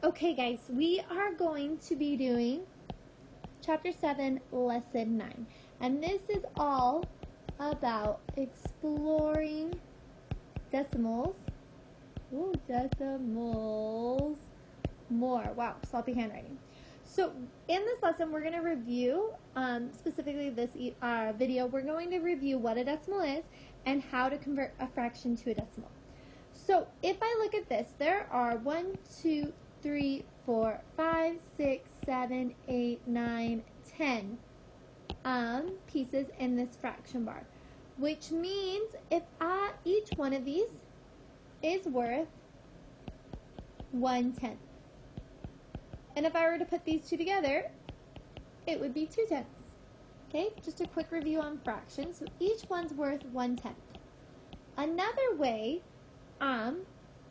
Okay guys, we are going to be doing Chapter 7, Lesson 9. And this is all about exploring decimals. Ooh, decimals more. Wow, sloppy handwriting. So in this lesson, we're going to review, specifically this video, we're going to review what a decimal is and how to convert a fraction to a decimal. So if I look at this, there are 1, 2, 3, 4, 5, 6, 7, 8, 9, 10 pieces in this fraction bar, which means if each one of these is worth 1/10. And if I were to put these two together, it would be 2/10. Okay, just a quick review on fractions. So each one's worth 1/10. Another way,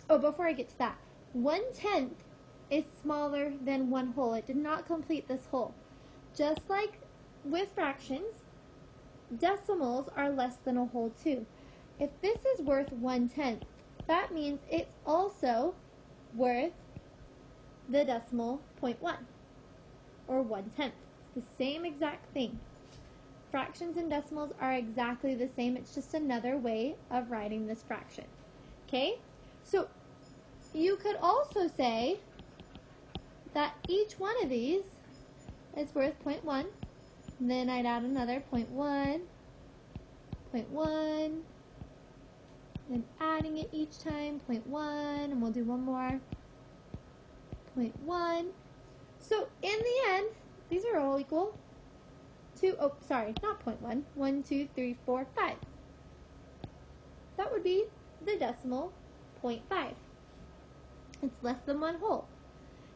before I get to that, 1/10 is smaller than one whole. It did not complete this whole. Just like with fractions, decimals are less than a whole too. If this is worth 1/10, that means it's also worth the decimal 0.1 or 1/10. It's the same exact thing. Fractions and decimals are exactly the same. It's just another way of writing this fraction. Okay? So you could also say that each one of these is worth 0.1. And then I'd add another 0.1, 0.1, then adding it each time, 0.1, and we'll do one more, 0.1. So in the end, these are all equal to, not 0.1, 1, 2, 3, 4, 5. That would be the decimal 0.5. It's less than one whole.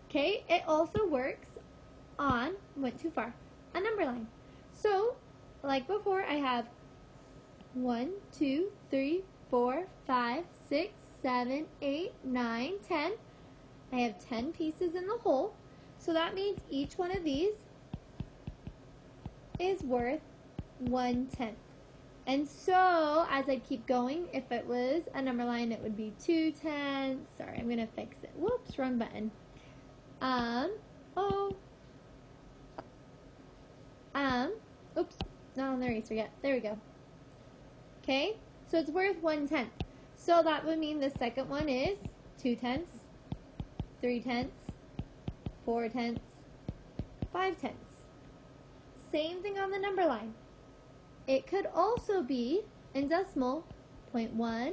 Okay, it also works on, went too far, a number line. So, like before, I have 1, 2, 3, 4, 5, 6, 7, 8, 9, 10. I have 10 pieces in the whole. So that means each one of these is worth 1/10. And so, as I keep going, if it was a number line, it would be 2/10. Sorry, I'm going to fix it. Whoops, wrong button. Oops, not on the eraser yet. There we go. Okay, so it's worth 1/10. So that would mean the second one is 2/10, 3/10, 4/10, 5/10. Same thing on the number line. It could also be, in decimal, 0.1,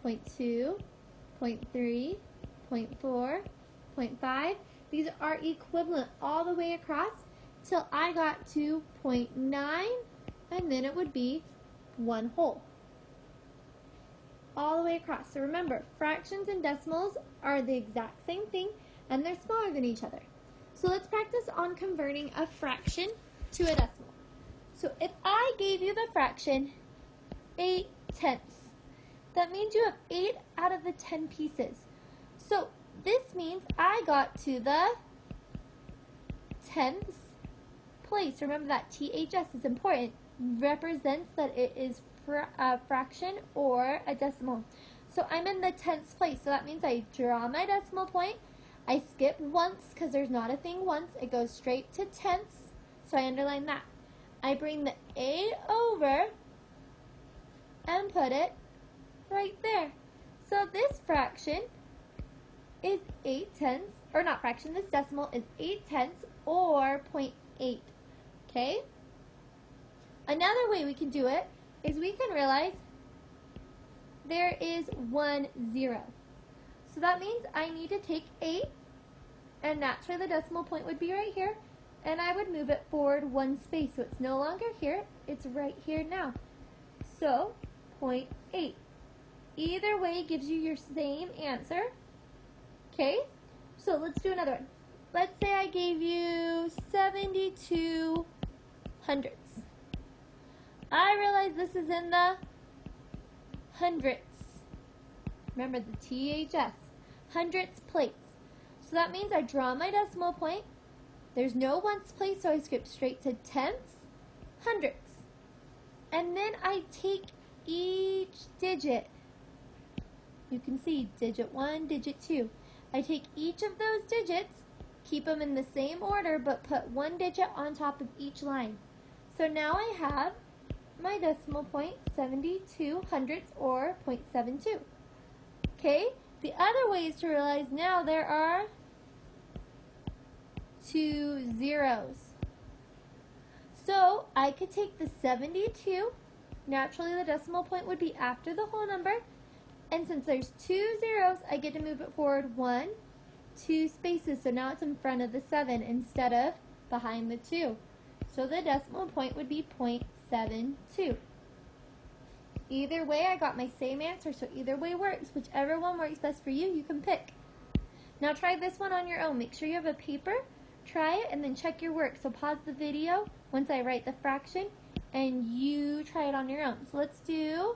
0.2, 0.3, 0.4, 0.5. These are equivalent all the way across till I got to 0.9, and then it would be one whole. All the way across. So remember, fractions and decimals are the exact same thing, and they're smaller than each other. So let's practice on converting a fraction to a decimal. So if I gave you the fraction 8/10, that means you have 8 out of the 10 pieces. So this means I got to the 10th place. Remember that THS is important. Represents that it is a fraction or a decimal. So I'm in the 10th place. So that means I draw my decimal point. I skip once because there's not a thing once. It goes straight to tenths. So I underline that. I bring the 8 over and put it right there. So this fraction is 8/10, or not fraction, this decimal is 8/10 or 0.8. Okay? Another way we can do it is we can realize there is 1 0. So that means I need to take 8, and naturally the decimal point would be right here, and I would move it forward one space. So it's no longer here, it's right here now. So 0.8. Either way gives you your same answer. Okay, so let's do another one. Let's say I gave you 72 hundredths. I realize this is in the hundredths. Remember the THS, hundredths place. So that means I draw my decimal point. There's no ones place, so I skip straight to tenths, hundredths. And then I take each digit. You can see digit 1, digit 2. I take each of those digits, keep them in the same order, but put one digit on top of each line. So now I have my decimal point, 72 hundredths, or 0.72. Okay, the other ways to realize now there are 2 zeros. So I could take the 72, naturally the decimal point would be after the whole number, and since there's 2 zeros, I get to move it forward 1, 2 spaces, so now it's in front of the 7 instead of behind the 2. So the decimal point would be 0.72. Either way, I got my same answer, so either way works. Whichever one works best for you, you can pick. Now try this one on your own. Make sure you have a paper, try it, and then check your work. So pause the video once I write the fraction, and you try it on your own. So let's do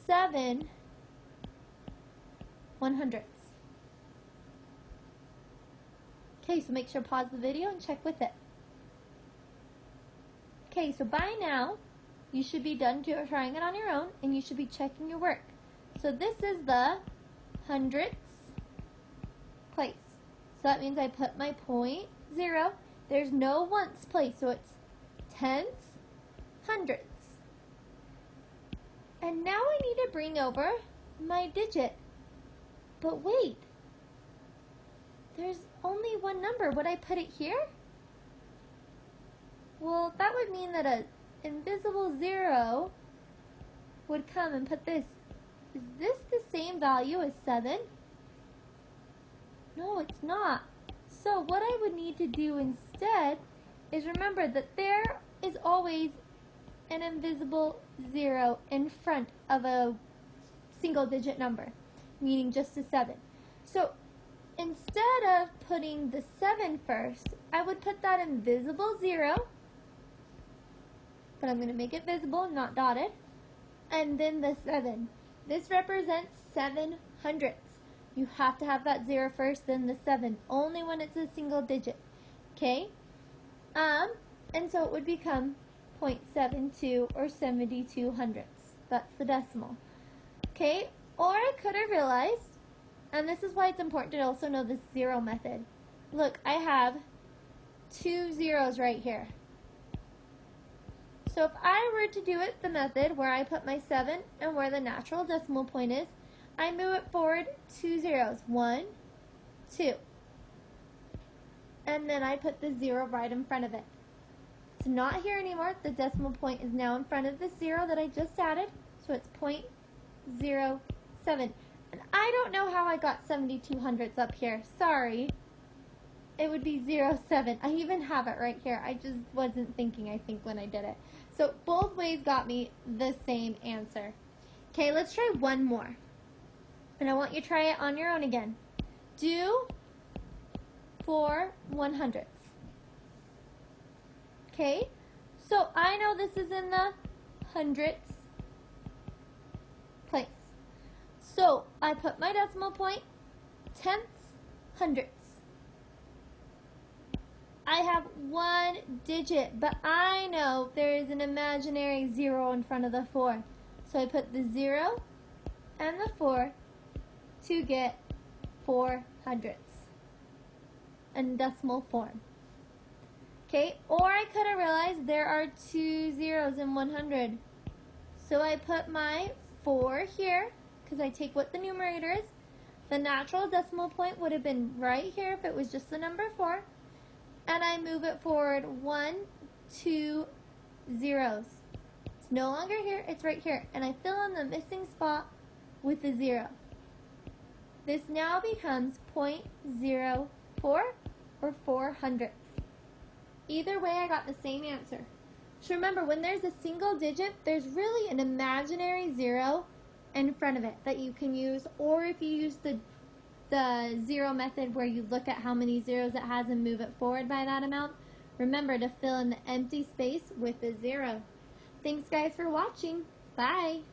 7 100ths. Okay, so make sure to pause the video and check with it. Okay, so by now, you should be done trying it on your own, and you should be checking your work. So this is the hundredths place. So that means I put my point 0. There's no ones place, so it's tenths, hundredths. And now I need to bring over my digit. But wait, there's only one number. Would I put it here? Well, that would mean that an invisible 0 would come and put this. Is this the same value as 7? No, it's not. So what I would need to do instead is remember that there is always an invisible 0 in front of a single digit number, meaning just a 7. So instead of putting the 7 first, I would put that invisible 0, but I'm going to make it visible, not dotted, and then the 7. This represents 7 hundredths. You have to have that 0 first, then the 7, only when it's a single digit. Okay? And so it would become 0.72 or 72 hundredths. That's the decimal. Okay? Or I could have realized, and this is why it's important to also know this 0 method. Look, I have 2 zeros right here. So if I were to do it the method where I put my 7 and where the natural decimal point is, I move it forward 2 zeros. 1, 2. And then I put the 0 right in front of it. It's not here anymore. The decimal point is now in front of the 0 that I just added. So it's 0.07. And I don't know how I got 72 hundredths up here. Sorry. It would be 0.7. I even have it right here. I just wasn't thinking, I think, when I did it. So both ways got me the same answer. Okay, let's try one more. And I want you to try it on your own again. Do 4 100ths. Okay, so I know this is in the hundredths place. So I put my decimal point, tenths, hundredths. I have one digit, but I know there is an imaginary 0 in front of the 4. So I put the 0 and the 4 to get 4 hundredths in decimal form. Okay, or I could have realized there are 2 zeros in 100. So I put my 4 here, because I take what the numerator is. The natural decimal point would have been right here if it was just the number 4. And I move it forward 1, 2 zeros. It's no longer here, it's right here. And I fill in the missing spot with a 0. This now becomes 0.04 or 4 hundredths. Either way, I got the same answer. So remember, when there's a single digit, there's really an imaginary 0 in front of it that you can use, or if you use the 0 method where you look at how many zeros it has and move it forward by that amount, remember to fill in the empty space with a 0. Thanks guys for watching. Bye!